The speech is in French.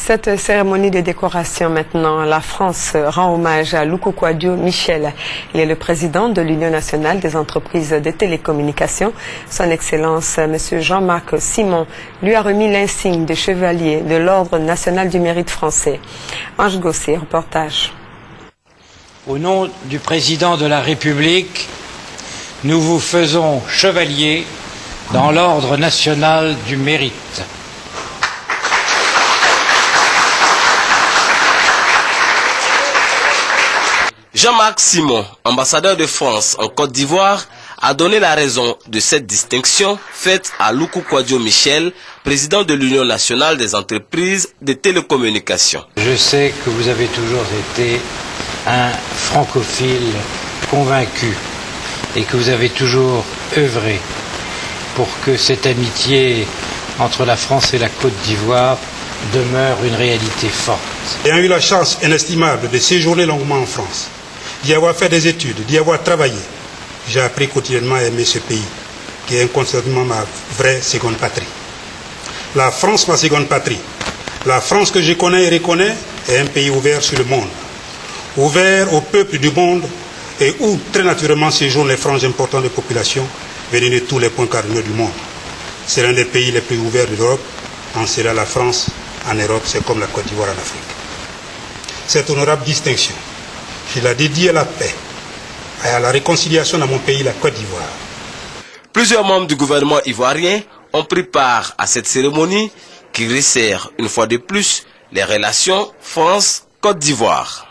Cette cérémonie de décoration maintenant, la France rend hommage à Luku Kwadwo Michel. Il est le président de l'Union nationale des entreprises de télécommunications. Son Excellence, M. Jean-Marc Simon, lui a remis l'insigne de chevalier de l'Ordre national du mérite français. Ange Gossé, reportage. Au nom du président de la République, nous vous faisons chevalier dans l'Ordre national du mérite. Jean-Marc Simon, ambassadeur de France en Côte d'Ivoire, a donné la raison de cette distinction faite à Luku Kwadwo Michel, président de l'Union nationale des entreprises de télécommunications. Je sais que vous avez toujours été un francophile convaincu et que vous avez toujours œuvré pour que cette amitié entre la France et la Côte d'Ivoire demeure une réalité forte. Ayant eu la chance inestimable de séjourner longuement en France, d'y avoir fait des études, d'y avoir travaillé, j'ai appris quotidiennement à aimer ce pays, qui est incontestablement ma vraie seconde patrie. La France, ma seconde patrie, la France que je connais et reconnais, est un pays ouvert sur le monde, ouvert au peuple du monde et où très naturellement séjournent les franges importantes de population venues de tous les points cardinaux du monde. C'est l'un des pays les plus ouverts d'Europe, en cela la France en Europe, c'est comme la Côte d'Ivoire en Afrique. Cette honorable distinction, je la dédie à la paix et à la réconciliation dans mon pays, la Côte d'Ivoire. Plusieurs membres du gouvernement ivoirien ont pris part à cette cérémonie qui resserre une fois de plus les relations France-Côte d'Ivoire.